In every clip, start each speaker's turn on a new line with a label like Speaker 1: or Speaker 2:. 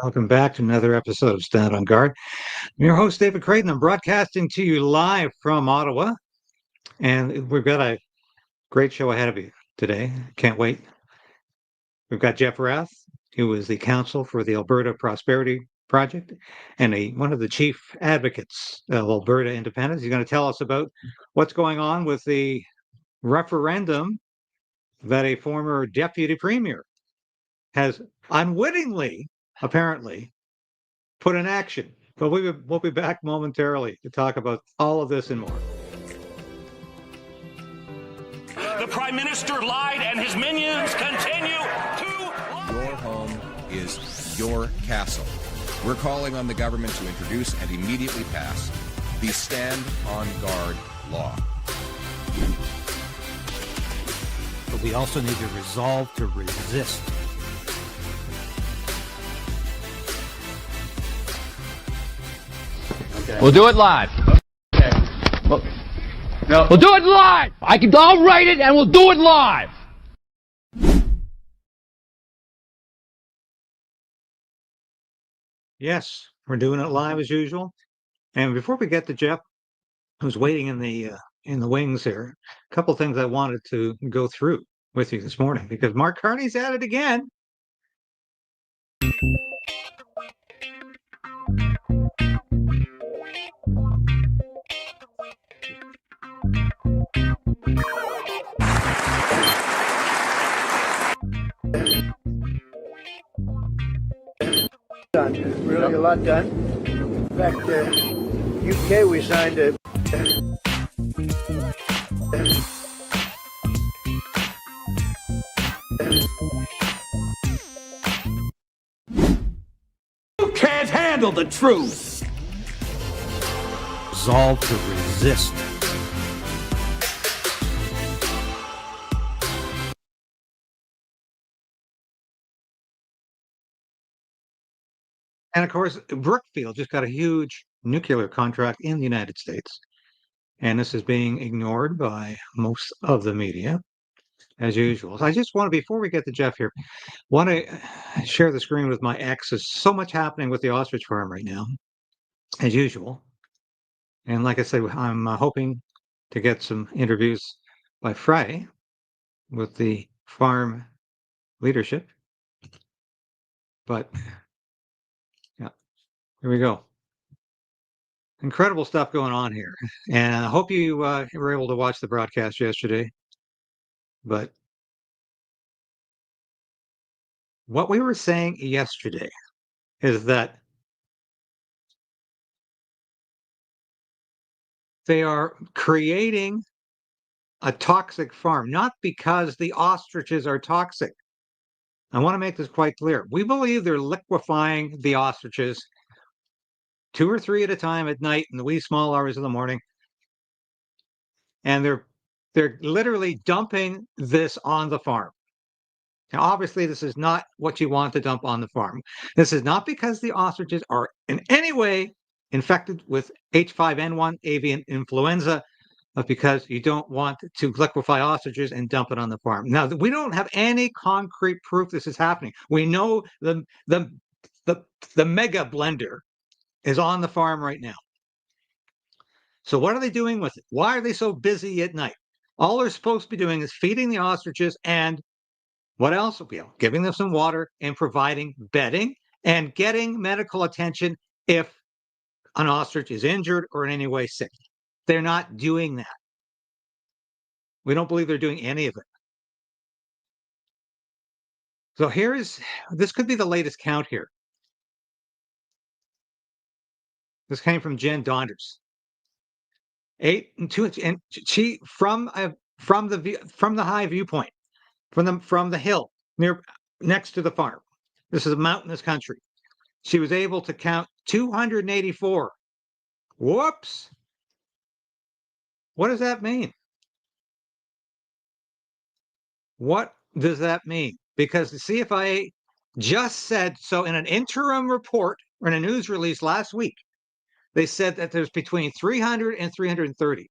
Speaker 1: Welcome back to another episode of Stand on Guard. I'm your host, David Creighton. I'm broadcasting to you live from Ottawa, and we've got a great show ahead of you today. Can't wait. We've got Jeff Rath, who is the counsel for the Alberta Prosperity Project and one of the chief advocates of Alberta independence. He's going to tell us about what's going on with the referendum that a former deputy premier has unwittingly, apparently, put in action. But we'll be back momentarily to talk about all of this and more.
Speaker 2: The Prime Minister lied and his minions continue to lie.
Speaker 3: Your home is your castle. We're calling on the government to introduce and immediately pass the Stand on Guard law.
Speaker 4: But we also need to resolve to resist.
Speaker 5: Okay. We'll do it live. Okay. No. We'll do it live. I'll write it and we'll do it live.
Speaker 1: Yes, we're doing it live as usual. And before we get to Jeff, who's waiting in the wings here, a couple things I wanted to go through with you this morning because Mark Carney's at it again.
Speaker 6: Done. Really a lot done. In fact, UK we signed a
Speaker 2: You can't handle the truth.
Speaker 4: Resolve to resist.
Speaker 1: And of course, Brookfield just got a huge nuclear contract in the United States. And this is being ignored by most of the media, as usual. So I just want to, before we get to Jeff here, want to share the screen with my ex. There's so much happening with the Ostrich farm right now, as usual. And like I said, I'm hoping to get some interviews by Friday with the farm leadership. But yeah, here we go. Incredible stuff going on here. And I hope you were able to watch the broadcast yesterday. But what we were saying yesterday is that they are creating a toxic farm, not because the ostriches are toxic. I want to make this quite clear. We believe they're liquefying the ostriches 2 or 3 at a time at night in the wee small hours of the morning. And they're literally dumping this on the farm. Now, obviously, this is not what you want to dump on the farm. This is not because the ostriches are in any way infected with H5N1 avian influenza, but because you don't want to liquefy ostriches and dump it on the farm. Now, we don't have any concrete proof this is happening. We know the mega blender is on the farm right now. So what are they doing with it? Why are they so busy at night? All they're supposed to be doing is feeding the ostriches and what else? Giving them some water and providing bedding and getting medical attention if an ostrich is injured or in any way sick. They're not doing that. We don't believe they're doing any of it. So this could be the latest count here. This came from Jen Donders. 8 and 2, and she from the high viewpoint, from the hill next to the farm. This is a mountainous country. She was able to count 284. Whoops. What does that mean? What does that mean? Because the CFIA just said so in an interim report or in a news release last week. They said that there's between 300 and 330.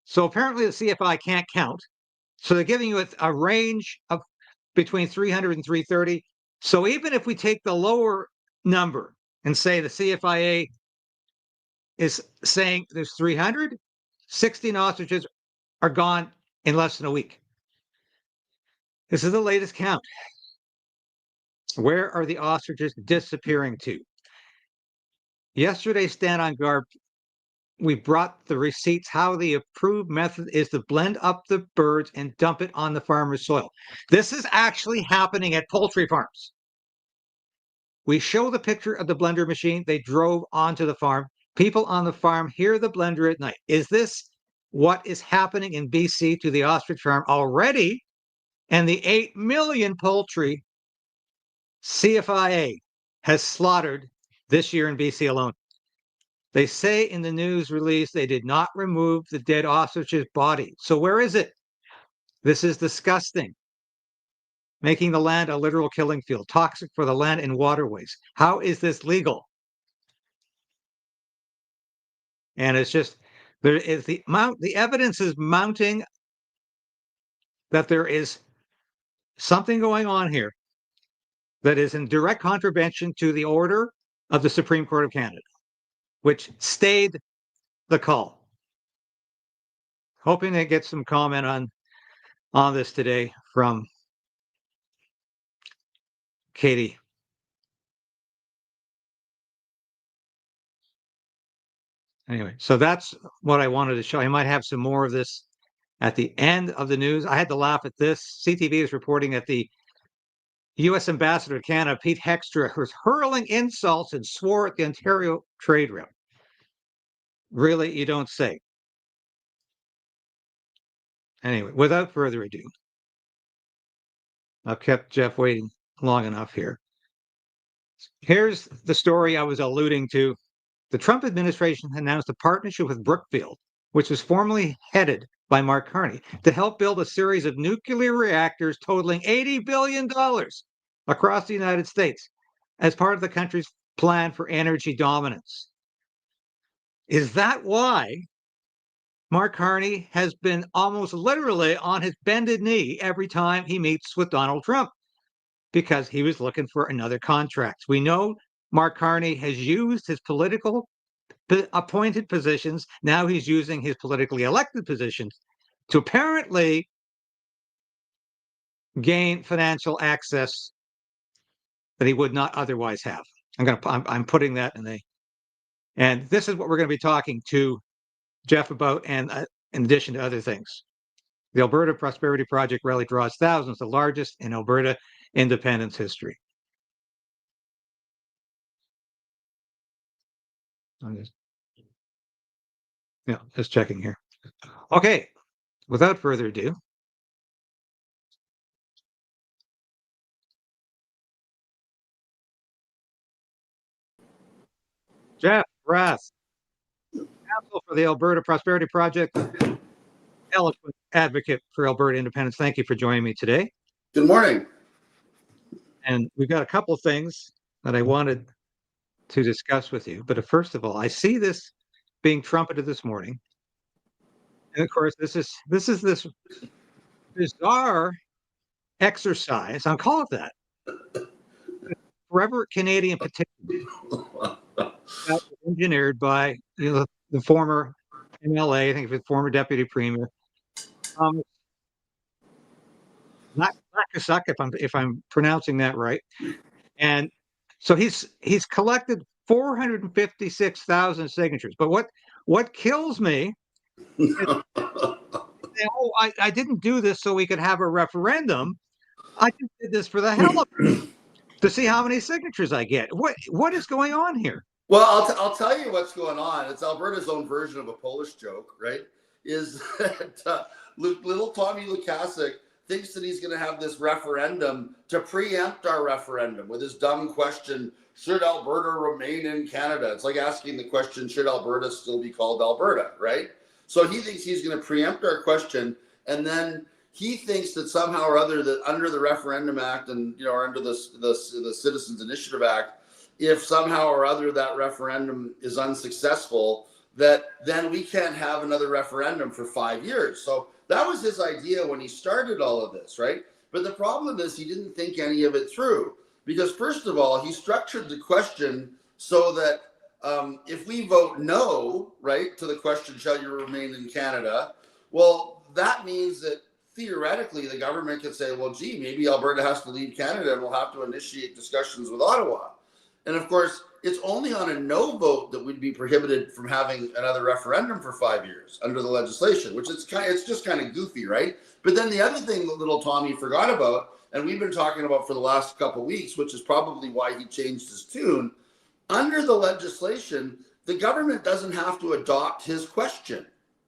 Speaker 1: So apparently the CFI can't count. So they're giving you a range of between 300 and 330. So even if we take the lower number and say the CFIA is saying there's 300, 16 ostriches are gone in less than a week. This is the latest count. Where are the ostriches disappearing to? Yesterday's Stand on Guard, we brought the receipts how the approved method is to blend up the birds and dump it on the farmer's soil. This is actually happening at poultry farms. We show the picture of the blender machine. They drove onto the farm. People on the farm hear the blender at night. Is this what is happening in BC to the ostrich farm already? And the 8 million poultry CFIA has slaughtered this year in BC alone. They say in the news release they did not remove the dead ostrich's body. So where is it? This is disgusting. Making the land a literal killing field, toxic for the land and waterways. How is this legal? And it's just, there is the evidence is mounting that there is something going on here that is in direct contravention to the order of the Supreme Court of Canada, which stayed the call. Hoping to get some comment on this today from Katie. Anyway, so that's what I wanted to show. I might have some more of this at the end of the news. I had to laugh at this. CTV is reporting that the U.S. Ambassador to Canada, Pete Hextra, was hurling insults and swore at the Ontario trade rep. Really, you don't say. Anyway, without further ado, I've kept Jeff waiting long enough here. Here's the story I was alluding to. The Trump administration announced a partnership with Brookfield, which was formerly headed by Mark Carney, to help build a series of nuclear reactors totaling $80 billion across the United States as part of the country's plan for energy dominance. Is that why Mark Carney has been almost literally on his bended knee every time he meets with Donald Trump? Because he was looking for another contract. We know Mark Carney has used his political appointed positions. Now he's using his politically elected positions to apparently gain financial access that he would not otherwise have. I'm putting that and this is what we're going to be talking to Jeff about, and in addition to other things. The Alberta Prosperity Project rally draws thousands, the largest in Alberta independence history. Just checking here. Okay, without further ado, Jeff Rath, Counsel for the Alberta Prosperity Project, eloquent advocate for Alberta independence. Thank you for joining me today.
Speaker 7: Good morning.
Speaker 1: And we've got a couple of things that I wanted to discuss with you. But first of all, I see this being trumpeted this morning. And of course, this is this bizarre exercise, I'll call it that, Forever Canadian petition that was engineered by the former MLA, I think the former deputy premier, Nakasuk, if I'm pronouncing that right. And so he's collected 456,000 signatures. But what kills me is, I didn't do this so we could have a referendum. I just did this for the hell of it, to see how many signatures I get. What is going on here?
Speaker 7: Well, I'll tell you what's going on. It's Alberta's own version of a Polish joke, right? Is that little Tommy Lukasik thinks that he's going to have this referendum to preempt our referendum with his dumb question, should Alberta remain in Canada? It's like asking the question, should Alberta still be called Alberta, right? So he thinks he's going to preempt our question, and then he thinks that somehow or other that under the Referendum Act and or under the Citizens Initiative Act, if somehow or other that referendum is unsuccessful, that then we can't have another referendum for 5 years. So that was his idea when he started all of this, right? But the problem is he didn't think any of it through. Because first of all, he structured the question so that if we vote no, right, to the question, shall you remain in Canada? Well, that means that theoretically the government could say, well, gee, maybe Alberta has to leave Canada and we'll have to initiate discussions with Ottawa. And of course, it's only on a no vote that we'd be prohibited from having another referendum for 5 years under the legislation, which is it's just kind of goofy, right? But then the other thing that little Tommy forgot about, and we've been talking about for the last couple of weeks, which is probably why he changed his tune, under the legislation, the government doesn't have to adopt his question,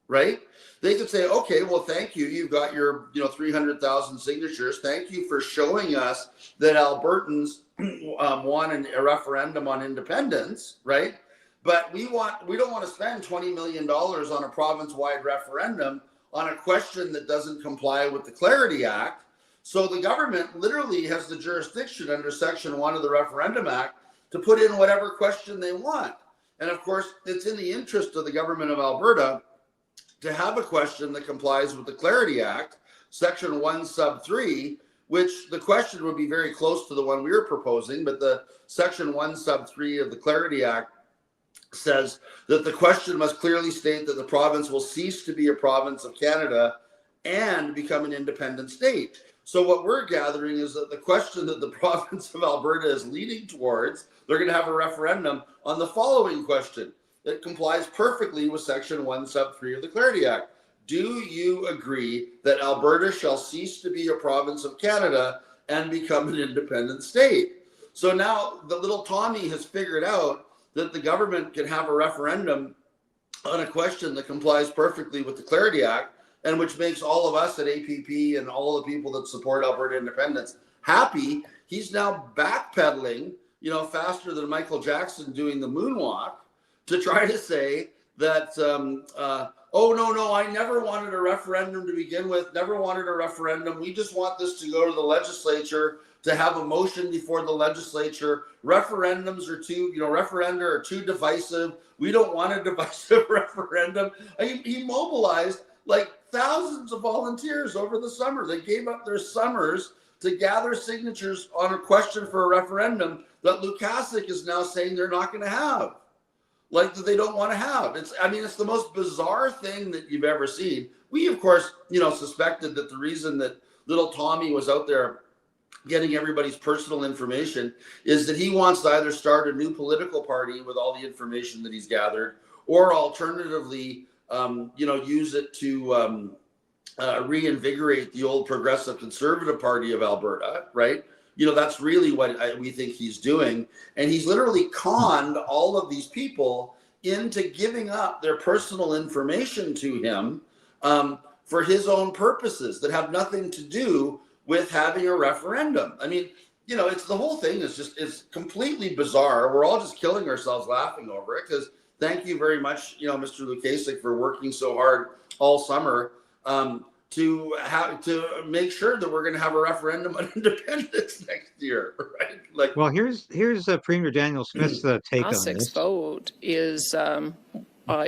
Speaker 7: right? They could say, okay, well, thank you. You've got your 300,000 signatures. Thank you for showing us that Albertans want a referendum on independence, right? But we don't want to spend $20 million on a province-wide referendum on a question that doesn't comply with the Clarity Act. So the government literally has the jurisdiction under Section 1 of the Referendum Act to put in whatever question they want. And of course, it's in the interest of the government of Alberta to have a question that complies with the Clarity Act, Section 1 sub 3, which the question would be very close to the one we were proposing, but the Section 1 sub 3 of the Clarity Act says that the question must clearly state that the province will cease to be a province of Canada and become an independent state. So what we're gathering is that the question that the province of Alberta is leading towards, they're going to have a referendum on the following question that complies perfectly with Section 1 sub 3 of the Clarity Act. Do you agree that Alberta shall cease to be a province of Canada and become an independent state? So now the little Tommy has figured out that the government can have a referendum on a question that complies perfectly with the Clarity Act, and which makes all of us at APP and all the people that support Alberta independence happy. He's now backpedaling, faster than Michael Jackson doing the moonwalk, to try to say that, oh, no, I never wanted a referendum to begin with, never wanted a referendum. We just want this to go to the legislature, to have a motion before the legislature. Referendums are referenda are too divisive. We don't want a divisive referendum. He mobilized like thousands of volunteers over the summer. They gave up their summers to gather signatures on a question for a referendum that Lukasik is now saying they're not going to have. Like that they don't want to have. It's the most bizarre thing that you've ever seen. We, of course, suspected that the reason that little Tommy was out there getting everybody's personal information is that he wants to either start a new political party with all the information that he's gathered, or alternatively, use it to reinvigorate the old Progressive Conservative Party of Alberta, right? That's really what we think he's doing. And he's literally conned all of these people into giving up their personal information to him for his own purposes that have nothing to do with having a referendum. It's the whole thing is completely bizarre. We're all just killing ourselves laughing over it, because thank you very much, Mr. Lukasik, for working so hard all summer to make sure that we're going to have a referendum on independence next year, right?
Speaker 1: Well, here's Premier Daniel Smith's take on this.
Speaker 8: Vote is a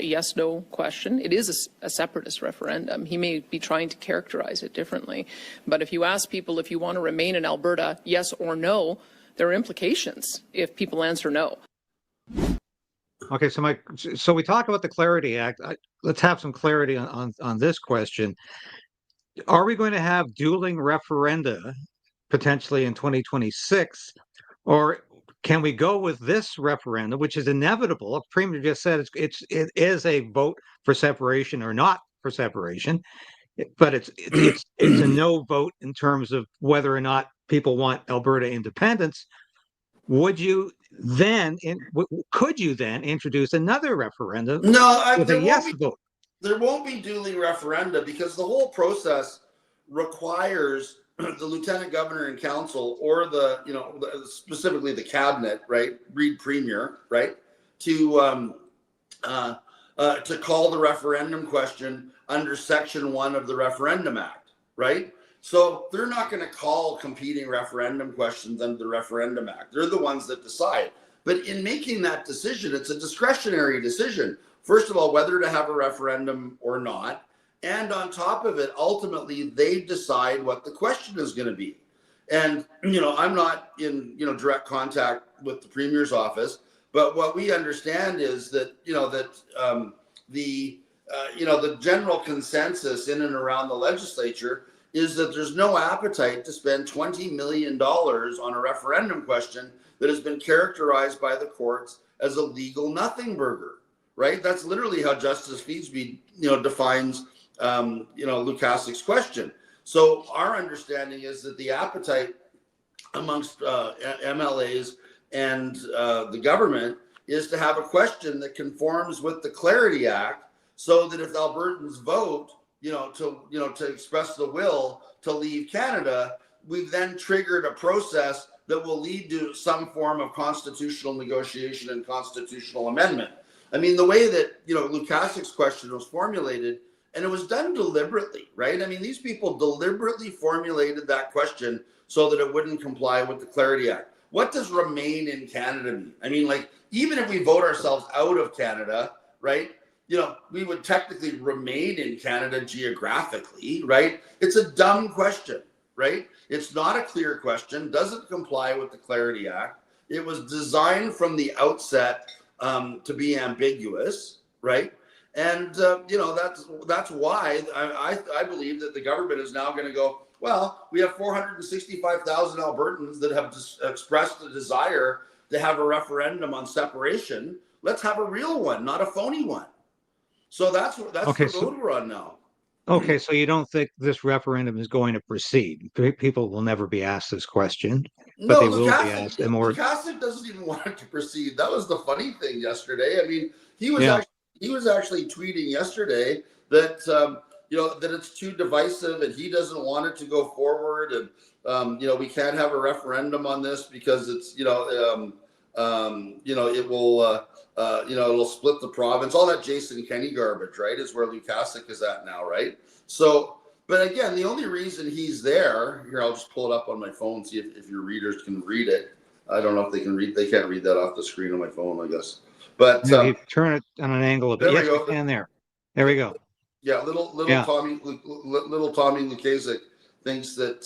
Speaker 8: yes/no question. It is a separatist referendum. He may be trying to characterize it differently, but if you ask people if you want to remain in Alberta, yes or no, there are implications if people answer no.
Speaker 1: Okay, so we talk about the Clarity Act. Let's have some clarity on this question. Are we going to have dueling referenda potentially in 2026, or can we go with this referendum, which is inevitable? The Premier just said it is a vote for separation or not for separation, but it's a no vote in terms of whether or not people want Alberta independence. Could you then introduce another referendum with a yes vote?
Speaker 7: There won't be dueling referenda, because the whole process requires the lieutenant governor and council, or specifically the cabinet, right, Reid Premier, right, to call the referendum question under Section 1 of the Referendum Act, right? So they're not going to call competing referendum questions under the Referendum Act. They're the ones that decide. But in making that decision, it's a discretionary decision. First of all, whether to have a referendum or not. And on top of it, ultimately, they decide what the question is going to be. And, I'm not in, direct contact with the Premier's office, but what we understand is that, the general consensus in and around the legislature is that there's no appetite to spend $20 million on a referendum question that has been characterized by the courts as a legal nothing burger, right? That's literally how Justice Feasby, defines, Lukasik's question. So our understanding is that the appetite amongst MLAs and the government is to have a question that conforms with the Clarity Act, so that if Albertans vote, to express the will to leave Canada, we've then triggered a process that will lead to some form of constitutional negotiation and constitutional amendment. I mean, the way that, Lukasik's question was formulated, and it was done deliberately, right? I mean, these people deliberately formulated that question so that it wouldn't comply with the Clarity Act. What does remain in Canada mean? I mean, like, even if we vote ourselves out of Canada, right, we would technically remain in Canada geographically, right? It's a dumb question, right? It's not a clear question, doesn't comply with the Clarity Act. It was designed from the outset to be ambiguous, right? And, that's why I believe that the government is now going to go, well, we have 465,000 Albertans that have expressed a desire to have a referendum on separation. Let's have a real one, not a phony one. So that's
Speaker 1: Okay,
Speaker 7: the road we're on now.
Speaker 1: Okay, so you don't think this referendum is going to proceed? People will never be asked this question, but they will be asked.
Speaker 7: Lukasik doesn't even want it to proceed. That was the funny thing yesterday. I mean, he was actually tweeting yesterday that that it's too divisive and he doesn't want it to go forward, and we can't have a referendum on this because it's it will it'll split the province. All that Jason Kenney garbage, right, is where Lukasik is at now, right? So, but again, the only reason he's there here, I'll just pull it up on my phone, see if your readers can read it. I don't know if they can read. They can't read that off the screen on my phone, I guess. But
Speaker 1: you turn it on an angle a bit. Yes, we can. There we go.
Speaker 7: Yeah, little Tommy Lukasik thinks that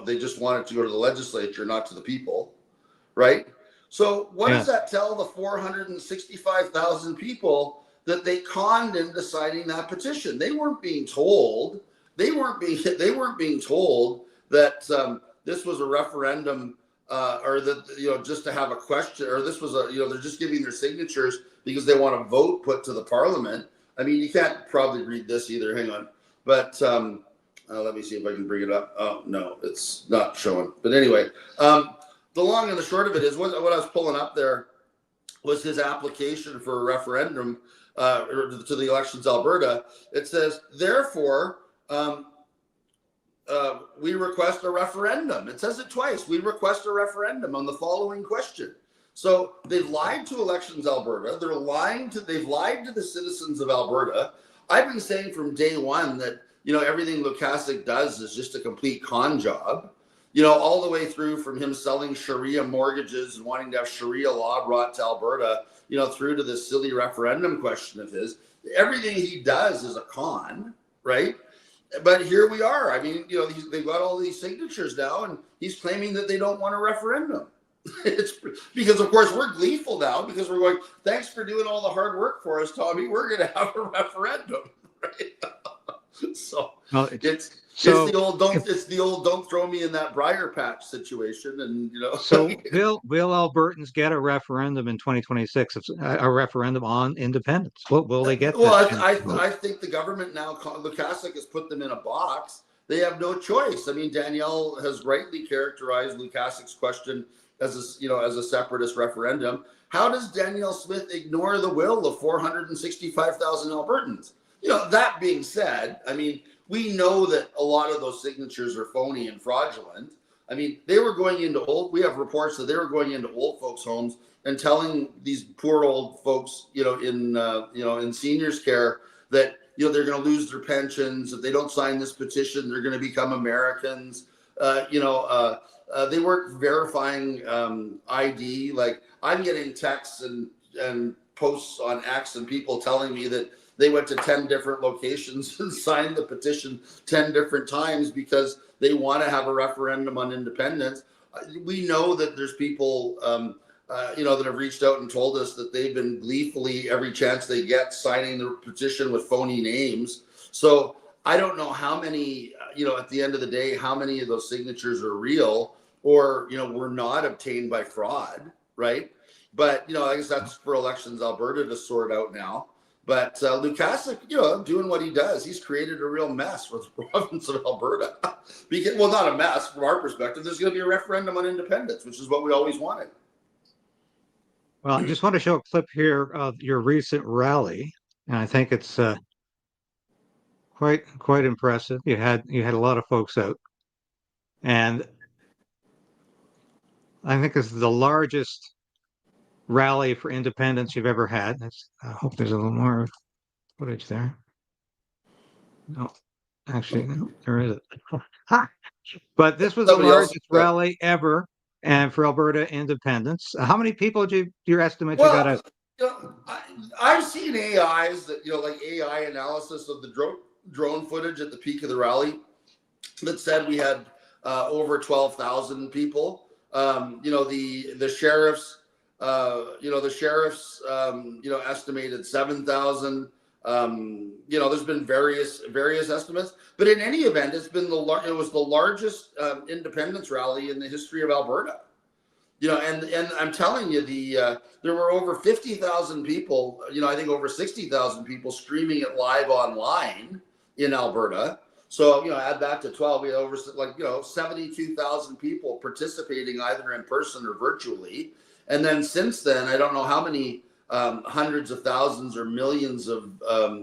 Speaker 7: they just want it to go to the legislature, not to the people, right? So what does that tell the 465,000 people that they conned into signing that petition? They weren't being told. They weren't being told that this was a referendum or that just to have a question, or this was they're just giving their signatures because they want a vote put to the parliament. I mean, you can't probably read this either. Hang on, but let me see if I can bring it up. Oh no, it's not showing. But anyway. The long and the short of it is what I was pulling up there was his application for a referendum to the Elections Alberta. It says, therefore, we request a referendum. It says it twice. We request a referendum on the following question. So they've lied to Elections Alberta. They've lied to the citizens of Alberta. I've been saying from day one that, everything Lukasik does is just a complete con job. All the way through from him selling Sharia mortgages and wanting to have Sharia law brought to Alberta, through to this silly referendum question of his. Everything he does is a con, right? But here we are. I mean, they've got all these signatures now, and he's claiming that they don't want a referendum. It's because, of course, we're gleeful now because we're going, thanks for doing all the hard work for us, Tommy. We're going to have a referendum, right? So it's the old don't throw me in that briar patch situation, and
Speaker 1: So will Albertans get a referendum in 2026? A referendum on independence? Will they get?
Speaker 7: Well, I think the government now, Lukasik has put them in a box. They have no choice. I mean, Danielle has rightly characterized Lukasik's question as a separatist referendum. How does Danielle Smith ignore the will of 465,000 Albertans? That being said, I mean, we know that a lot of those signatures are phony and fraudulent. I mean, we have reports that they were going into old folks' homes and telling these poor old folks, in seniors care that, they're going to lose their pensions. If they don't sign this petition, they're going to become Americans. They weren't verifying ID. Like, I'm getting texts and posts on X and people telling me that they went to 10 different locations and signed the petition 10 different times because they want to have a referendum on independence. We know that there's people, that have reached out and told us that they've been gleefully, every chance they get, signing the petition with phony names. So I don't know how many, at the end of the day, how many of those signatures are real or, were not obtained by fraud, right? But, I guess that's for Elections Alberta to sort out now. But Lukaszuk, doing what he does, he's created a real mess for the province of Alberta. Well, not a mess from our perspective. There's going to be a referendum on independence, which is what we always wanted.
Speaker 1: Well, I just want to show a clip here of your recent rally, and I think it's quite impressive. You had a lot of folks out, and I think this is the largest rally for independence you've ever had. I hope there's a little more footage there. No, actually, no, there isn't. But this was the largest rally ever, and for Alberta independence. How many people did your estimate you got out?
Speaker 7: I've seen AIs that, like AI analysis of the drone footage at the peak of the rally that said we had over 12,000 people. The sheriffs, estimated 7,000. There's been various estimates, but in any event, it was the largest independence rally in the history of Alberta. And I'm telling you, there were over 50,000 people. I think over 60,000 people streaming it live online in Alberta. So add that to 12, we had over 72,000 people participating either in person or virtually. And then since then, I don't know how many hundreds of thousands or millions of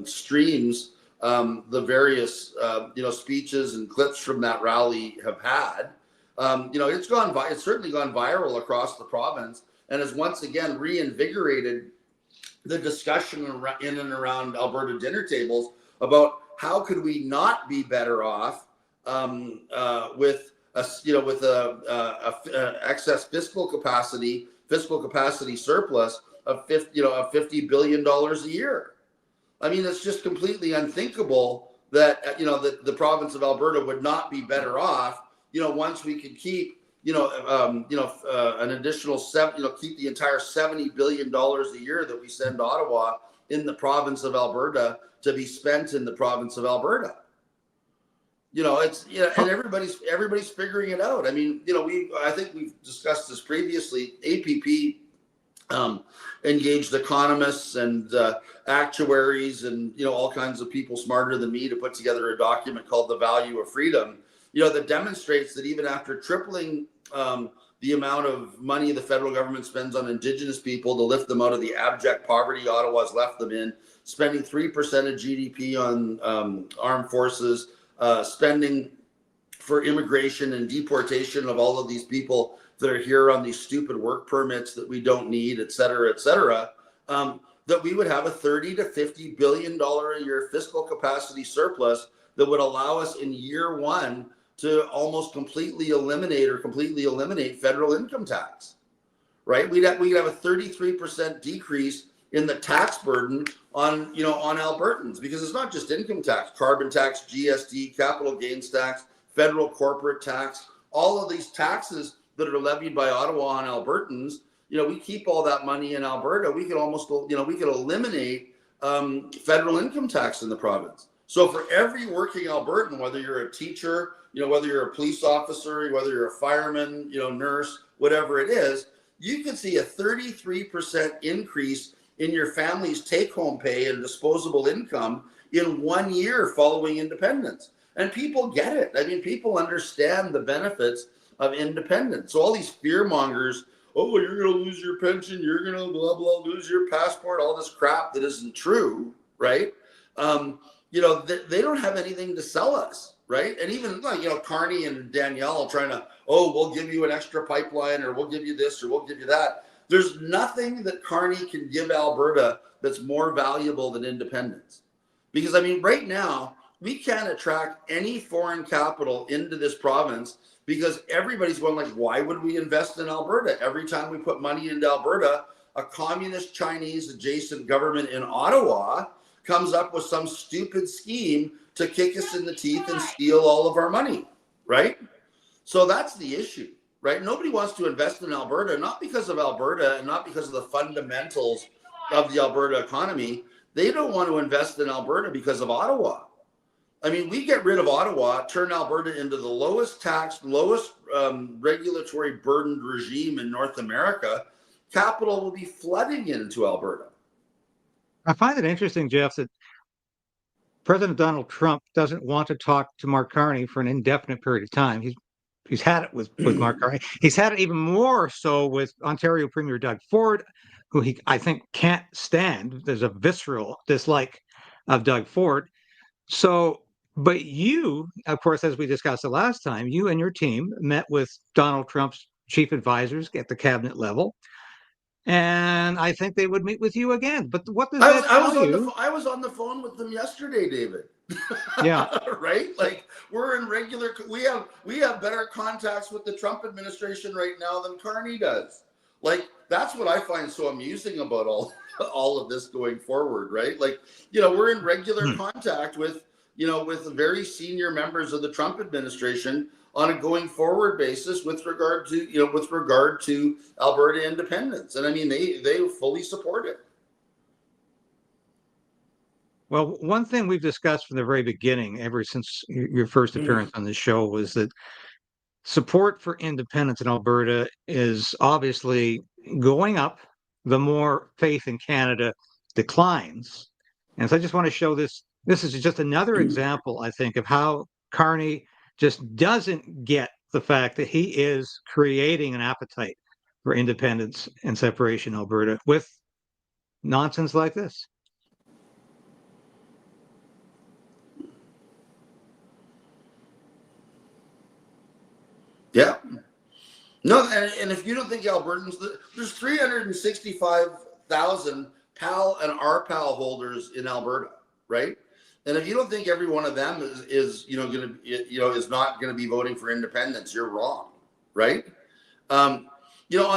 Speaker 7: streams the various speeches and clips from that rally have had. It's certainly gone viral across the province and has once again reinvigorated the discussion in and around Alberta dinner tables about how could we not be better off with excess fiscal capacity surplus of $50 billion a year. I mean, it's just completely unthinkable that that the province of Alberta would not be better off. Once we could keep an additional keep the entire $70 billion a year that we send to Ottawa in the province of Alberta to be spent in the province of Alberta. And everybody's figuring it out. I mean, I think we've discussed this previously. APP engaged economists and actuaries and all kinds of people smarter than me to put together a document called The Value of Freedom, that demonstrates that even after tripling the amount of money the federal government spends on Indigenous people to lift them out of the abject poverty Ottawa's left them in, spending 3% of GDP on armed forces, spending for immigration and deportation of all of these people that are here on these stupid work permits that we don't need, et cetera, that we would have a $30 to $50 billion a year fiscal capacity surplus that would allow us in year one to almost completely eliminate federal income tax, right? We'd have a 33% decrease in the tax burden on Albertans, because it's not just income tax, carbon tax, GST, capital gains tax, federal corporate tax, all of these taxes that are levied by Ottawa on Albertans. We keep all that money in Alberta. We could almost, we could eliminate federal income tax in the province. So for every working Albertan, whether you're a teacher, whether you're a police officer, whether you're a fireman, nurse, whatever it is, you can see a 33% increase in your family's take-home pay and disposable income in 1 year following independence. And people get it. I mean, people understand the benefits of independence. So all these fear mongers, oh, you're going to lose your pension, you're going to blah, blah, lose your passport, all this crap that isn't true, right? They don't have anything to sell us, right? And even Carney and Danielle are trying to, we'll give you an extra pipeline, or we'll give you this, or we'll give you that. There's nothing that Carney can give Alberta that's more valuable than independence. Because, I mean, right now, we can't attract any foreign capital into this province because everybody's going like, why would we invest in Alberta? Every time we put money into Alberta, a communist Chinese adjacent government in Ottawa comes up with some stupid scheme to kick us in the teeth and steal all of our money, right? So that's the issue, right? Nobody wants to invest in Alberta, not because of Alberta and not because of the fundamentals of the Alberta economy. They don't want to invest in Alberta because of Ottawa. I mean, we get rid of Ottawa, turn Alberta into the lowest taxed, lowest regulatory burdened regime in North America. Capital will be flooding into Alberta.
Speaker 1: I find it interesting, Jeff, that President Donald Trump doesn't want to talk to Mark Carney for an indefinite period of time. He's had it with Mark Carney. He's had it even more so with Ontario Premier Doug Ford, who I think can't stand. There's a visceral dislike of Doug Ford. So, but you, of course, as we discussed the last time, you and your team met with Donald Trump's chief advisors at the cabinet level. And I think they would meet with you again. But what does that tell you?
Speaker 7: I was on the phone with them yesterday, David.
Speaker 1: Yeah.
Speaker 7: Right? Like, we're in regular, we have better contacts with the Trump administration right now than Carney does. Like, that's what I find so amusing about all of this going forward, right? Like, we're in regular contact with very senior members of the Trump administration on a going forward basis with regard to Alberta independence. And I mean, they fully support it.
Speaker 1: Well, one thing we've discussed from the very beginning, ever since your first appearance on the show, was that support for independence in Alberta is obviously going up the more faith in Canada declines. And so I just want to show this. This is just another example, I think, of how Carney just doesn't get the fact that he is creating an appetite for independence and separation in Alberta with nonsense like this.
Speaker 7: Yeah. No, and if you don't think Albertans, there's 365,000 PAL and RPAL holders in Alberta, right? And if you don't think every one of them is not going to be voting for independence, you're wrong, right? On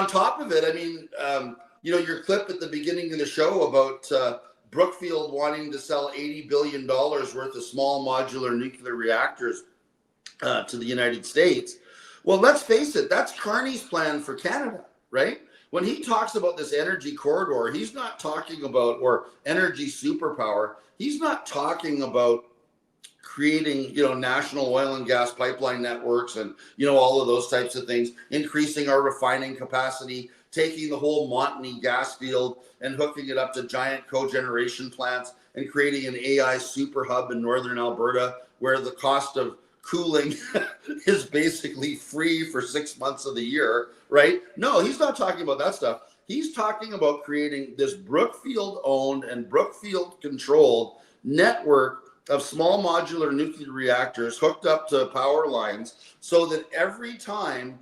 Speaker 7: top of it, I mean, your clip at the beginning of the show about Brookfield wanting to sell $80 billion worth of small modular nuclear reactors to the United States. Well, let's face it, that's Carney's plan for Canada, right? When he talks about this energy corridor, he's not talking about, or energy superpower, he's not talking about creating, national oil and gas pipeline networks and, all of those types of things, increasing our refining capacity, taking the whole Montney gas field and hooking it up to giant cogeneration plants and creating an AI super hub in northern Alberta where the cost of cooling is basically free for 6 months of the year, right? No, he's not talking about that stuff. He's talking about creating this Brookfield-owned and Brookfield-controlled network of small modular nuclear reactors hooked up to power lines so that every time,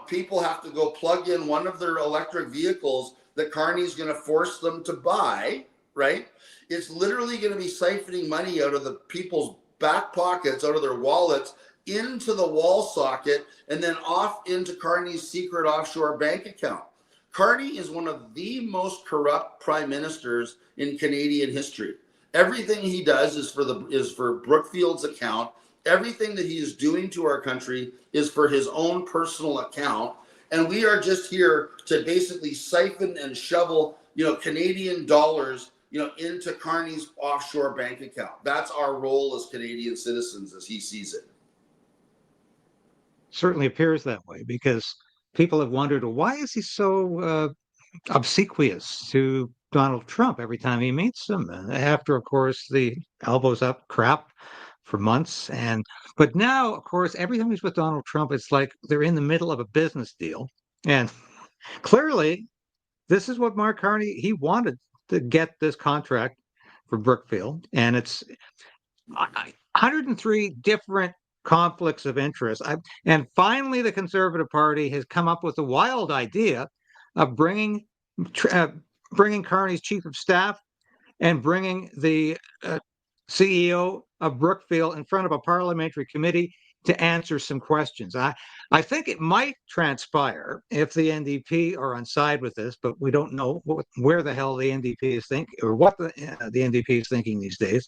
Speaker 7: people have to go plug in one of their electric vehicles that Carney's going to force them to buy, right? It's literally going to be siphoning money out of the people's back pockets, out of their wallets, into the wall socket, and then off into Carney's secret offshore bank account. Carney is one of the most corrupt prime ministers in Canadian history. Everything he does is for Brookfield's account. Everything that he is doing to our country is for his own personal account. And we are just here to basically siphon and shovel, Canadian dollars into Carney's offshore bank account. That's our role as Canadian citizens as he sees it.
Speaker 1: Certainly appears that way, because people have wondered, why is he so obsequious to Donald Trump every time he meets him? After, of course, the elbows up crap for months. But now, of course, every time he's with Donald Trump, it's like they're in the middle of a business deal. And clearly, this is what Mark Carney, he wanted to get this contract for Brookfield, and it's 103 different conflicts of interest. And finally, the Conservative Party has come up with a wild idea of bringing Carney's chief of staff and bringing the CEO of Brookfield in front of a parliamentary committee to answer some questions. I think it might transpire if the NDP are on side with this, but we don't know where the hell the NDP is thinking or what the NDP is thinking these days.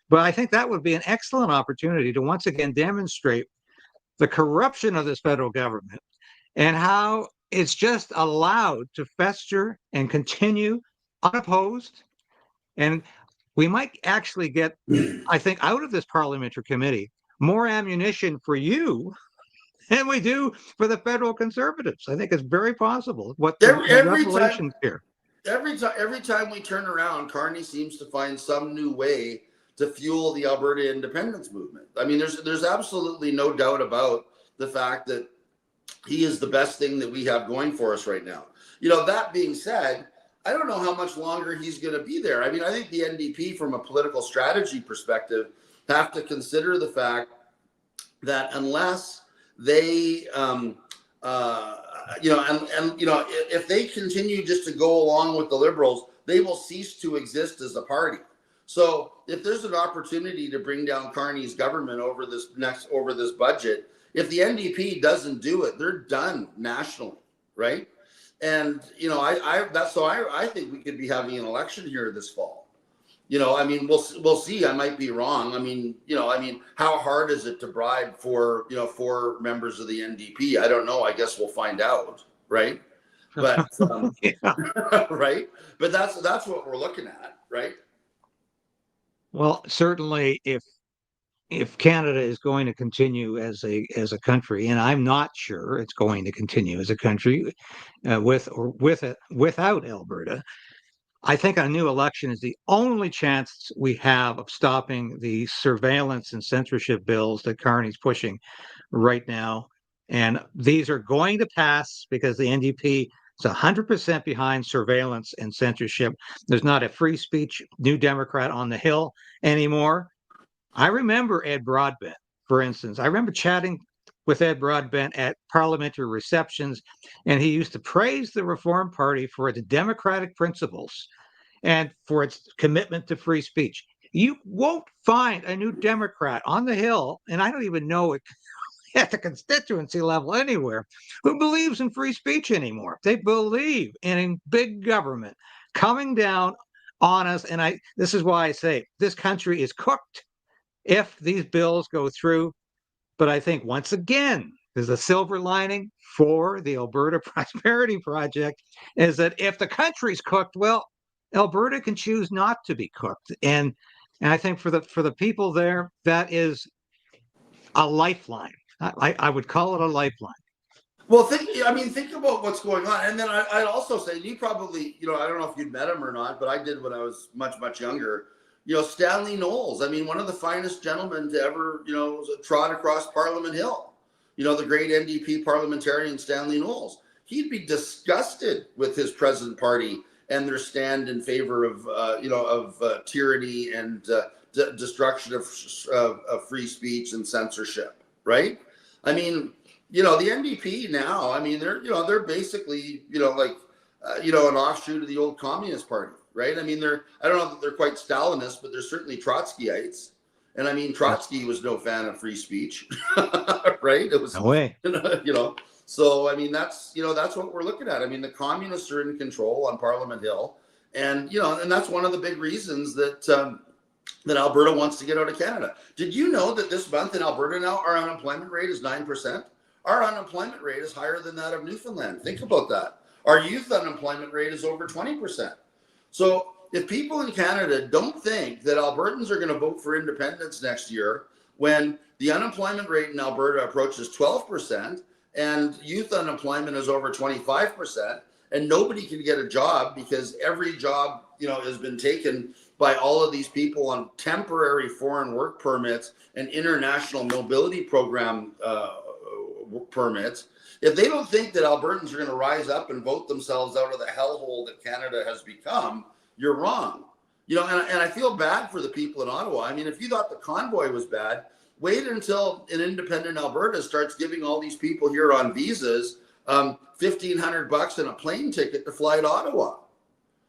Speaker 1: But I think that would be an excellent opportunity to once again demonstrate the corruption of this federal government and how it's just allowed to fester and continue unopposed. And we might actually get, I think, out of this parliamentary committee more ammunition for you than we do for the federal Conservatives. I think it's very possible. What the revelations here.
Speaker 7: Every time we turn around, Carney seems to find some new way to fuel the Alberta independence movement. I mean, there's absolutely no doubt about the fact that he is the best thing that we have going for us right now. You know, that being said, I don't know how much longer he's going to be there. I mean, I think the NDP, from a political strategy perspective, have to consider the fact that unless they, if they continue just to go along with the Liberals, they will cease to exist as a party. So if there's an opportunity to bring down Carney's government over this budget, if the NDP doesn't do it, they're done nationally, right? And I think we could be having an election here this fall. You know, I mean, we'll see. I might be wrong. I mean, how hard is it to bribe for 4 members of the NDP? I don't know. I guess we'll find out, right? But right. But that's what we're looking at, right?
Speaker 1: Well, certainly, if Canada is going to continue as a country, and I'm not sure it's going to continue as a country without Alberta, I think a new election is the only chance we have of stopping the surveillance and censorship bills that Carney's pushing right now. And these are going to pass because the NDP is 100% behind surveillance and censorship. There's not a free speech New Democrat on the Hill anymore. I remember Ed Broadbent, for instance. I remember chatting with Ed Broadbent at parliamentary receptions, and he used to praise the Reform Party for its democratic principles and for its commitment to free speech. You won't find a New Democrat on the Hill, and I don't even know it at the constituency level anywhere, who believes in free speech anymore. They believe in big government coming down on us. And this is why I say this country is cooked if these bills go through. But I think once again, there's a silver lining for the Alberta Prosperity Project is that if the country's cooked, well, Alberta can choose not to be cooked. And I think for the people there, that is a lifeline. I would call it a lifeline.
Speaker 7: Well, think about what's going on. And then I'd also say, you probably, I don't know if you'd met him or not, but I did when I was much, much younger. Stanley Knowles, I mean, one of the finest gentlemen to ever, trot across Parliament Hill, the great NDP parliamentarian Stanley Knowles. He'd be disgusted with his present party and their stand in favor of tyranny and destruction of free speech and censorship, right? I mean, the NDP now, I mean, they're basically, an offshoot of the old Communist Party. Right. I mean, I don't know that they're quite Stalinist, but they're certainly Trotskyites. And I mean, Trotsky was no fan of free speech. Right. It was
Speaker 1: no way.
Speaker 7: So, I mean, that's what we're looking at. I mean, the communists are in control on Parliament Hill. And, and that's one of the big reasons that Alberta wants to get out of Canada. Did you know that this month in Alberta now, our unemployment rate is 9%? Our unemployment rate is higher than that of Newfoundland. Think about that. Our youth unemployment rate is over 20%. So if people in Canada don't think that Albertans are going to vote for independence next year, when the unemployment rate in Alberta approaches 12% and youth unemployment is over 25%, and nobody can get a job because every job, has been taken by all of these people on temporary foreign work permits and international mobility program permits. If they don't think that Albertans are going to rise up and vote themselves out of the hellhole that Canada has become, you're wrong. And I feel bad for the people in Ottawa. I mean, if you thought the convoy was bad, wait until an independent Alberta starts giving all these people here on visas $1,500 and a plane ticket to fly to Ottawa.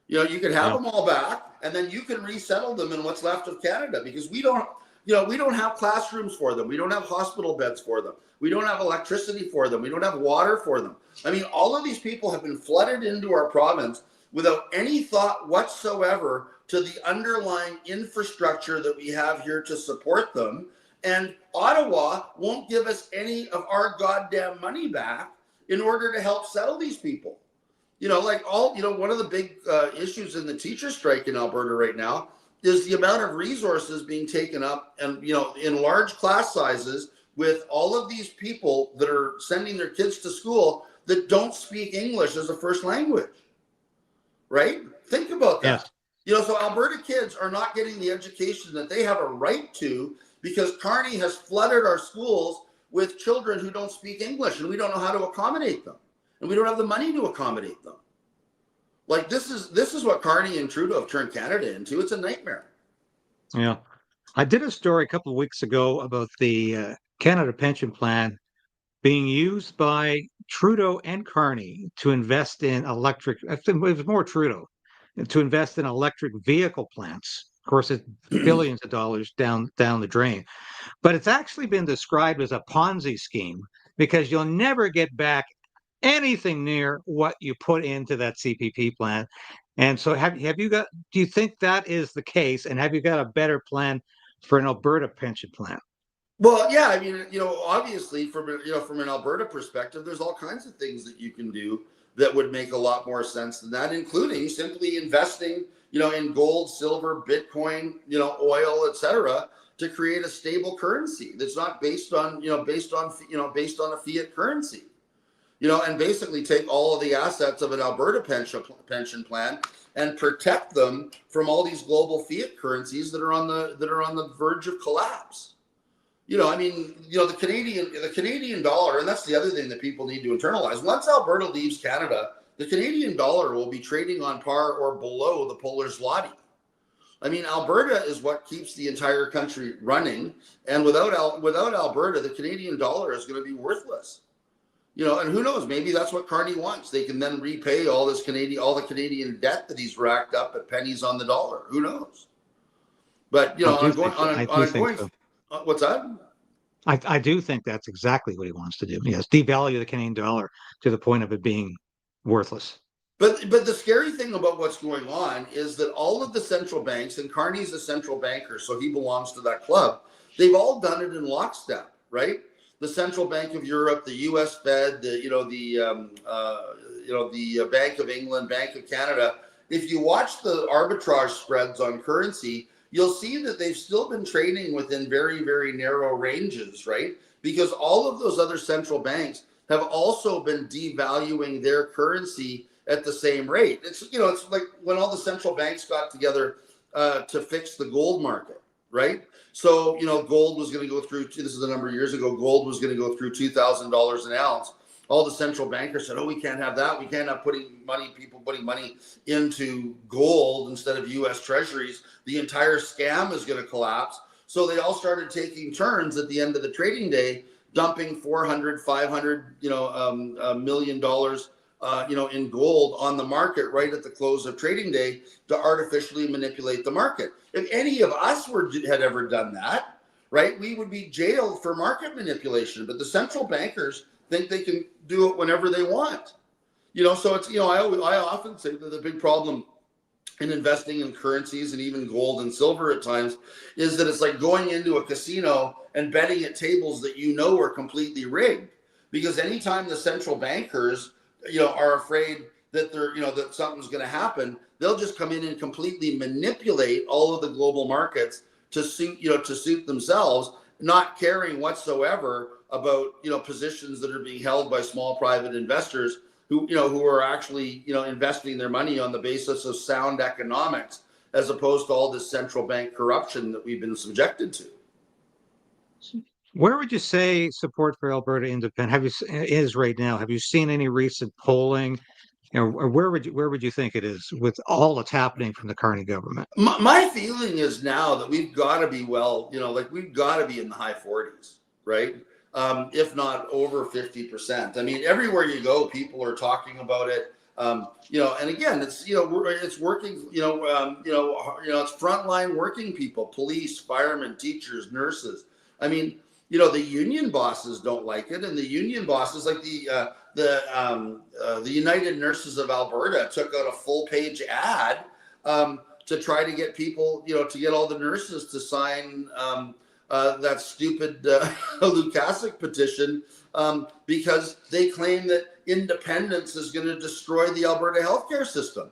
Speaker 7: You could have them all back, and then you can resettle them in what's left of Canada, because we don't we don't have classrooms for them. We don't have hospital beds for them. We don't have electricity for them. We don't have water for them. I mean, all of these people have been flooded into our province without any thought whatsoever to the underlying infrastructure that we have here to support them. And Ottawa won't give us any of our goddamn money back in order to help settle these people. One of the big issues in the teacher strike in Alberta right now is the amount of resources being taken up and, in large class sizes with all of these people that are sending their kids to school that don't speak English as a first language, right? Think about that.
Speaker 1: Yes.
Speaker 7: So Alberta kids are not getting the education that they have a right to because Carney has flooded our schools with children who don't speak English, and we don't know how to accommodate them. And we don't have the money to accommodate them. Like, this is what Carney and Trudeau have turned Canada into. It's a nightmare.
Speaker 1: Yeah. I did a story a couple of weeks ago about the Canada pension plan being used by Trudeau and Carney to invest in electric, I think it was more Trudeau, to invest in electric vehicle plants. Of course, it's billions of dollars down the drain. But it's actually been described as a Ponzi scheme because you'll never get back anything near what you put into that CPP plan. And so have you got, do you think that is the case? And have you got a better plan for an Alberta pension plan?
Speaker 7: Well, yeah, I mean, obviously from an Alberta perspective, there's all kinds of things that you can do that would make a lot more sense than that, including simply investing, in gold, silver, Bitcoin, oil, etc., to create a stable currency that's not based on a fiat currency. And basically take all of the assets of an Alberta pension plan and protect them from all these global fiat currencies that are on the verge of collapse. The Canadian dollar, and that's the other thing that people need to internalize. Once Alberta leaves Canada, the Canadian dollar will be trading on par or below the Polish zloty. I mean, Alberta is what keeps the entire country running, and without Alberta, the Canadian dollar is going to be worthless. And who knows? Maybe that's what Carney wants. They can then repay all the Canadian debt that he's racked up at pennies on the dollar. Who knows? But what's that?
Speaker 1: I do think that's exactly what he wants to do. Yes, devalue the Canadian dollar to the point of it being worthless.
Speaker 7: But the scary thing about what's going on is that all of the central banks, and Carney's a central banker, so he belongs to that club. They've all done it in lockstep, right? The Central Bank of Europe, the U.S. Fed, the Bank of England, Bank of Canada. If you watch the arbitrage spreads on currency, you'll see that they've still been trading within very, very narrow ranges, right? Because all of those other central banks have also been devaluing their currency at the same rate. It's like when all the central banks got together to fix the gold market, right? So, gold was going to go through, this is a number of years ago, gold was going to go through $2,000 an ounce. All the central bankers said, we can't have that. We can't have people putting money into gold instead of U.S. treasuries. The entire scam is going to collapse. So they all started taking turns at the end of the trading day, dumping $400, $500, million in gold on the market right at the close of trading day to artificially manipulate the market. If any of us had ever done that, right, we would be jailed for market manipulation. But the central bankers think they can do it whenever they want. So it's, I often say that the big problem in investing in currencies and even gold and silver at times is that it's like going into a casino and betting at tables that are completely rigged. Because anytime the central bankers are afraid that that something's going to happen, they'll just come in and completely manipulate all of the global markets to suit themselves, not caring whatsoever about positions that are being held by small private investors who are actually investing their money on the basis of sound economics, as opposed to all this central bank corruption that we've been subjected to.
Speaker 1: Where would you say support for Alberta independence is right now? Have you seen any recent polling? Or where would you think it is with all that's happening from the Carney government?
Speaker 7: My feeling is now that we've got to be we've got to be in the high 40s, right? If not over 50%. I mean, everywhere you go, people are talking about it. And again, it's it's working. It's frontline working people, police, firemen, teachers, nurses. I mean, the union bosses don't like it, and the union bosses, like the United Nurses of Alberta, took out a full-page ad to try to get people, to get all the nurses to sign that stupid Lukasic petition because they claim that independence is going to destroy the Alberta healthcare system.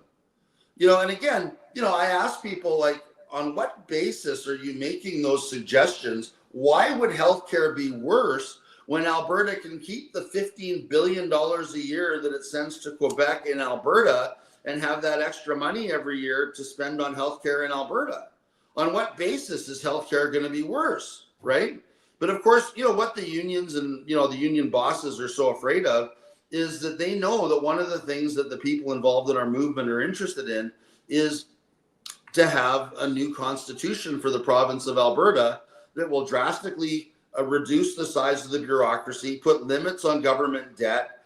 Speaker 7: And again, I ask people, like, on what basis are you making those suggestions? Why would healthcare be worse when Alberta can keep the $15 billion a year that it sends to Quebec in Alberta and have that extra money every year to spend on healthcare in Alberta? On what basis is healthcare going to be worse, right? But of course, what the unions and, the union bosses are so afraid of is that they know that one of the things that the people involved in our movement are interested in is to have a new constitution for the province of Alberta that will drastically reduce the size of the bureaucracy, put limits on government debt,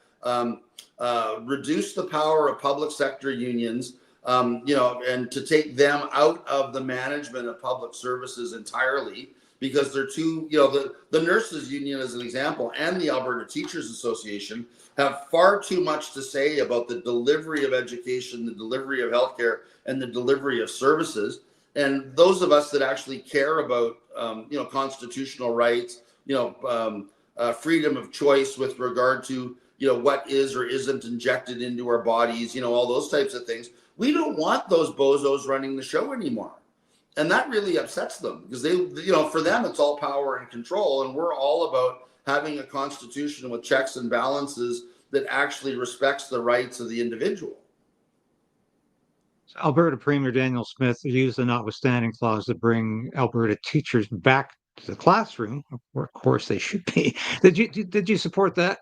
Speaker 7: reduce the power of public sector unions, and to take them out of the management of public services entirely, because they're too, the nurses union, as an example, and the Alberta Teachers Association have far too much to say about the delivery of education, the delivery of healthcare, and the delivery of services. And those of us that actually care about, constitutional rights, freedom of choice with regard to, what is or isn't injected into our bodies, all those types of things, we don't want those bozos running the show anymore. And that really upsets them because for them, it's all power and control. And we're all about having a constitution with checks and balances that actually respects the rights of the individual.
Speaker 1: Alberta Premier Daniel Smith used the notwithstanding clause to bring Alberta teachers back to the classroom, where of course they should be. Did you support that?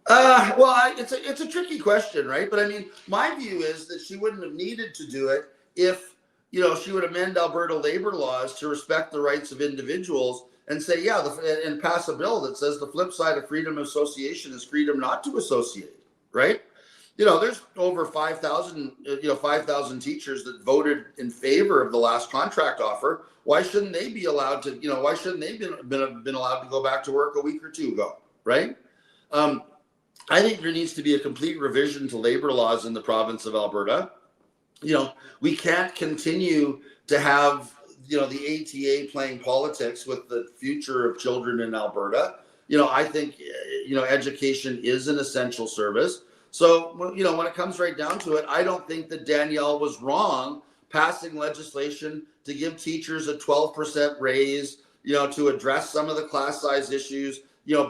Speaker 7: It's a tricky question, right? But I mean, my view is that she wouldn't have needed to do it if, she would amend Alberta labor laws to respect the rights of individuals and say, and pass a bill that says the flip side of freedom of association is freedom not to associate, right? There's over 5,000 teachers that voted in favor of the last contract offer. Why shouldn't they be allowed to, why shouldn't they been allowed to go back to work a week or two ago, right? I think there needs to be a complete revision to labor laws in the province of Alberta. We can't continue to have, the ATA playing politics with the future of children in Alberta. I think, education is an essential service. So, when it comes right down to it, I don't think that Danielle was wrong passing legislation to give teachers a 12% raise, to address some of the class size issues,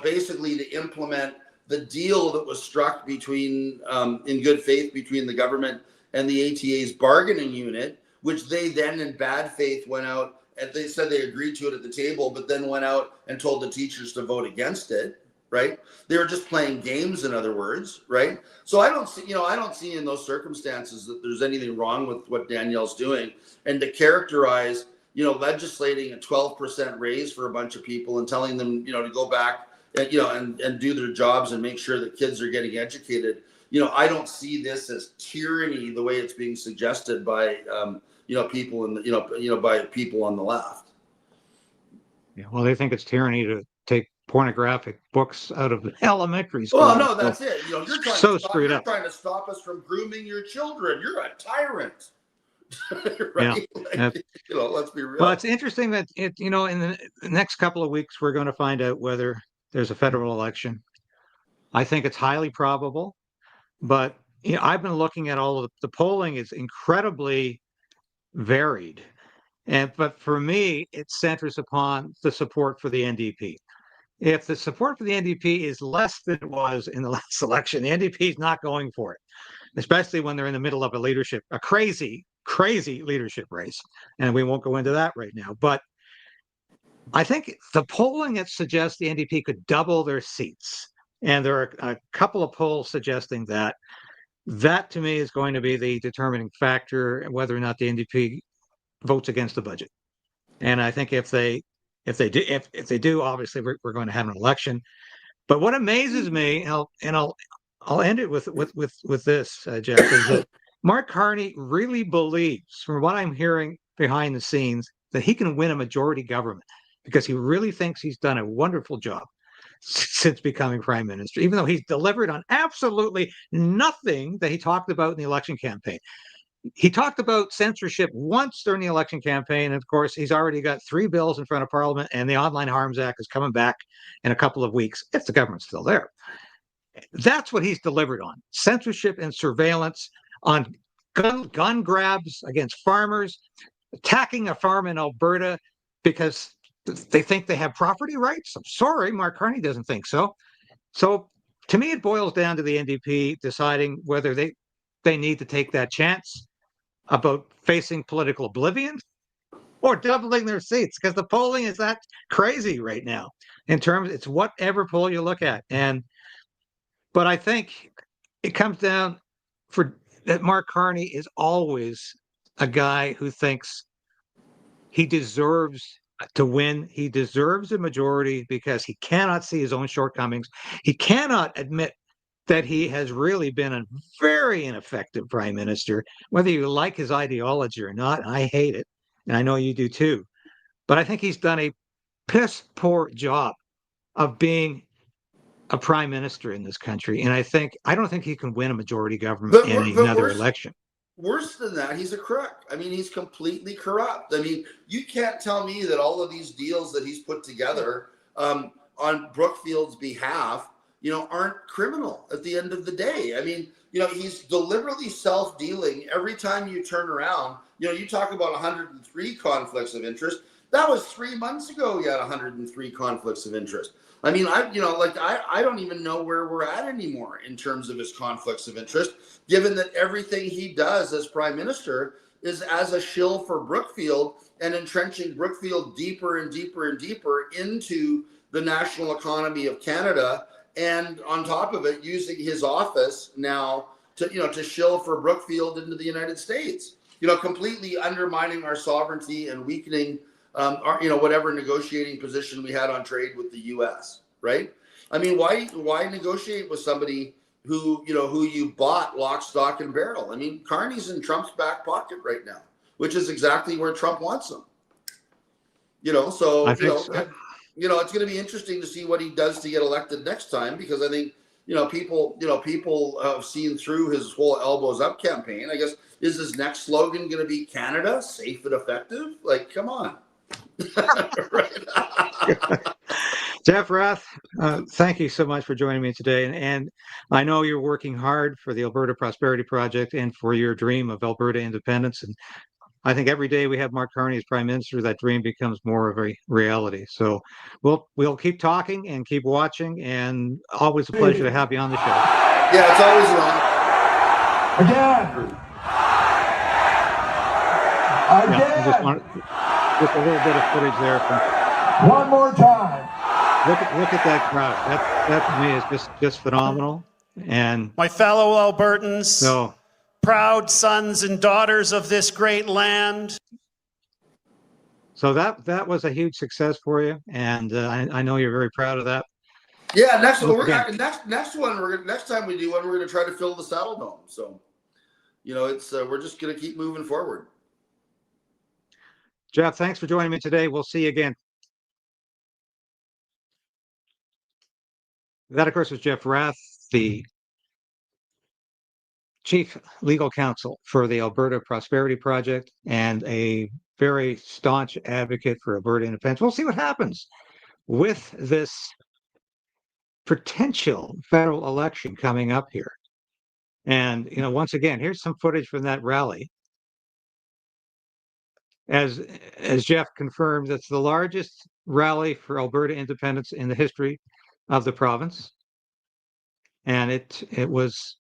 Speaker 7: basically to implement the deal that was struck between, in good faith, between the government and the ATA's bargaining unit, which they then in bad faith went out and they said they agreed to it at the table, but then went out and told the teachers to vote against it. Right? They were just playing games, in other words, right? So I don't see in those circumstances that there's anything wrong with what Danielle's doing. And to characterize, legislating a 12% raise for a bunch of people and telling them, to go back and, and do their jobs and make sure that kids are getting educated. I don't see this as tyranny the way it's being suggested by, people in by people on the left.
Speaker 1: Yeah, well, they think it's tyranny to take pornographic books out of elementary school.
Speaker 7: Well, no, that's it. You're
Speaker 1: trying
Speaker 7: to stop us from grooming your children. You're a tyrant.
Speaker 1: Right? Yeah.
Speaker 7: Let's be real.
Speaker 1: Well, it's interesting that in the next couple of weeks, we're going to find out whether there's a federal election. I think it's highly probable, but I've been looking at all of the polling is incredibly varied. But for me, it centers upon the support for the NDP. If the support for the NDP is less than it was in the last election, the NDP is not going for it, especially when they're in the middle of a crazy leadership race. And we won't go into that right now. But I think the polling that suggests the NDP could double their seats, and there are a couple of polls suggesting that to me is going to be the determining factor whether or not the NDP votes against the budget. And I think if they do, obviously we're going to have an election. But what amazes me, and I'll I'll end it with this, Jeff, is that Mark Carney really believes, from what I'm hearing behind the scenes, that he can win a majority government because he really thinks he's done a wonderful job since becoming prime minister, even though he's delivered on absolutely nothing that he talked about in the election campaign. He talked about censorship once during the election campaign. And of course, he's already got 3 bills in front of Parliament, and the Online Harms Act is coming back in a couple of weeks if the government's still there. That's what he's delivered on: censorship and surveillance, on gun grabs against farmers, attacking a farm in Alberta because they think they have property rights. I'm sorry, Mark Carney doesn't think so. So to me, it boils down to the NDP deciding whether they need to take that chance about facing political oblivion or doubling their seats, because the polling is that crazy right now. In terms, it's whatever poll you look at. But I think it comes down for that Mark Carney is always a guy who thinks he deserves to win. He deserves a majority because he cannot see his own shortcomings. He cannot admit that he has really been a very ineffective prime minister, whether you like his ideology or not. I hate it, and I know you do too. But I think he's done a piss poor job of being a prime minister in this country. And I don't think he can win a majority government in another election.
Speaker 7: Worse than that, he's a crook. I mean, he's completely corrupt. I mean, you can't tell me that all of these deals that he's put together on Brookfield's behalf, aren't criminal at the end of the day. I mean, he's deliberately self-dealing every time you turn around. You talk about 103 conflicts of interest. That was 3 months ago. He had 103 conflicts of interest. I mean, I don't even know where we're at anymore in terms of his conflicts of interest, given that everything he does as prime minister is as a shill for Brookfield and entrenching Brookfield deeper and deeper and deeper into the national economy of Canada. And on top of it, using his office now to shill for Brookfield into the United States, completely undermining our sovereignty and weakening our, whatever negotiating position we had on trade with the U.S. Right? I mean, why negotiate with somebody who you bought lock, stock, and barrel? I mean, Carney's in Trump's back pocket right now, which is exactly where Trump wants him. So it's going to be interesting to see what he does to get elected next time, because I think people have seen through his whole elbows up campaign. I guess, is his next slogan going to be Canada safe and effective? Like, come on.
Speaker 1: Jeff Rath, thank you so much for joining me today. And I know you're working hard for the Alberta Prosperity Project and for your dream of Alberta independence. And I think every day we have Mark Carney as Prime Minister, that dream becomes more of a reality. So we'll keep talking and keep watching, and always a pleasure to have you on the show.
Speaker 7: Yeah, it's always an honor.
Speaker 6: Again.
Speaker 1: Just a little bit of footage there from
Speaker 6: One more time.
Speaker 1: Look at that crowd. That to me is just phenomenal. And
Speaker 9: my fellow Albertans, proud sons and daughters of this great land.
Speaker 1: So that was a huge success for you, and I know you're very proud of that.
Speaker 7: Yeah, next time we do one, we're going to try to fill the Saddle Dome. So, it's we're just going to keep moving forward.
Speaker 1: Jeff, thanks for joining me today. We'll see you again. That, of course, was Jeff Rath, the Chief Legal Counsel for the Alberta Prosperity Project and a very staunch advocate for Alberta independence. We'll see what happens with this potential federal election coming up here. And, once again, here's some footage from that rally. As Jeff confirmed, it's the largest rally for Alberta independence in the history of the province. And it was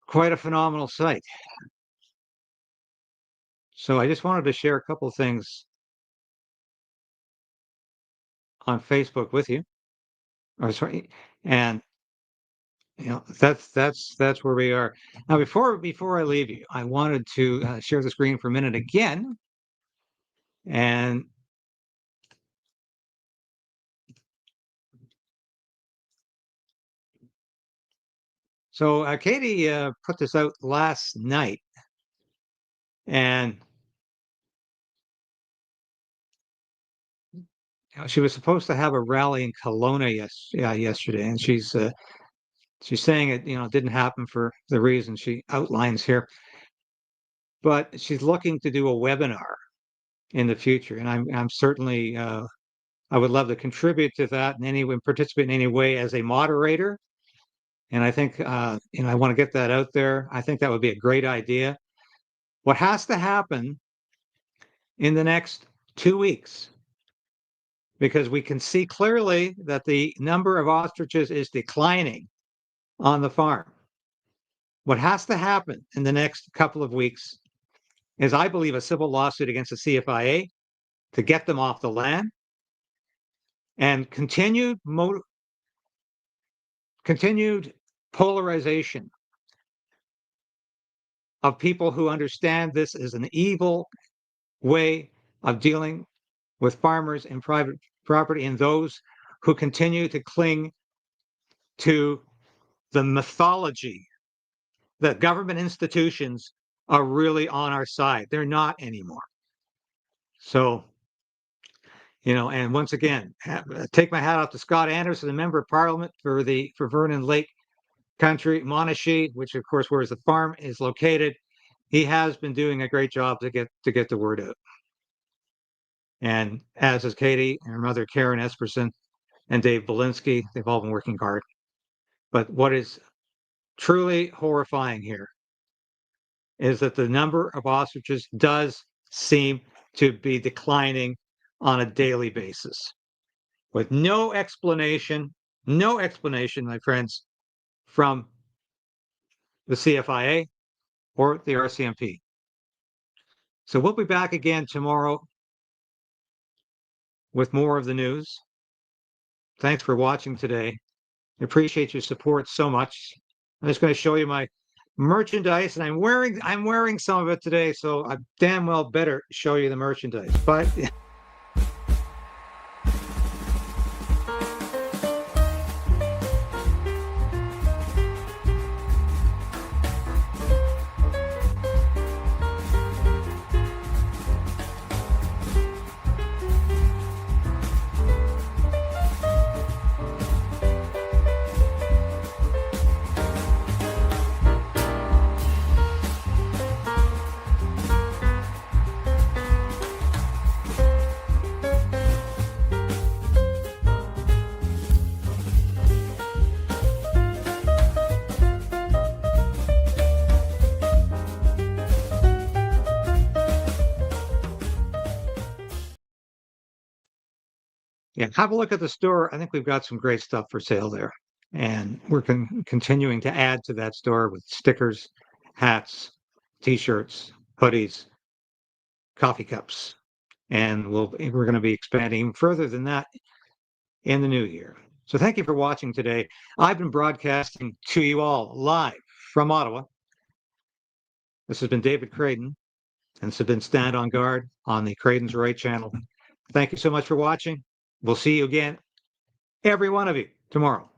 Speaker 1: quite a phenomenal sight. So I just wanted to share a couple of things on Facebook with you. And that's where we are now. Before I leave you, I wanted to share the screen for a minute again, and So Katie put this out last night, and she was supposed to have a rally in Kelowna yesterday, and she's saying it didn't happen for the reason she outlines here. But she's looking to do a webinar in the future, and I'm certainly I would love to contribute to that in any way, participate in any way as a moderator. And I think I want to get that out there. I think that would be a great idea. What has to happen in the next 2 weeks, because we can see clearly that the number of ostriches is declining on the farm. What has to happen in the next couple of weeks is, I believe, a civil lawsuit against the CFIA to get them off the land, and continued polarization of people who understand this is an evil way of dealing with farmers and private property, and those who continue to cling to the mythology that government institutions are really on our side. They're not anymore. So, and once again, take my hat off to Scott Anderson, a member of Parliament for Vernon Lake Country, Monashee, which of course where the farm is located. He has been doing a great job to get the word out. And as is Katie and her mother Karen Esperson and Dave Belinsky, they've all been working hard. But what is truly horrifying here is that the number of ostriches does seem to be declining on a daily basis, with no explanation, my friends, from the CFIA or the RCMP. So we'll be back again tomorrow with more of the news. Thanks for watching today. I appreciate your support so much. I'm just going to show you my merchandise, and I'm wearing some of it today, so I damn well better show you the merchandise. But yeah, have a look at the store. I think we've got some great stuff for sale there. And we're continuing to add to that store with stickers, hats, t-shirts, hoodies, coffee cups. And we're going to be expanding further than that in the new year. So thank you for watching today. I've been broadcasting to you all live from Ottawa. This has been David Krayden, and this has been Stand on Guard on the Krayden's Right channel. Thank you so much for watching. We'll see you again, every one of you, tomorrow.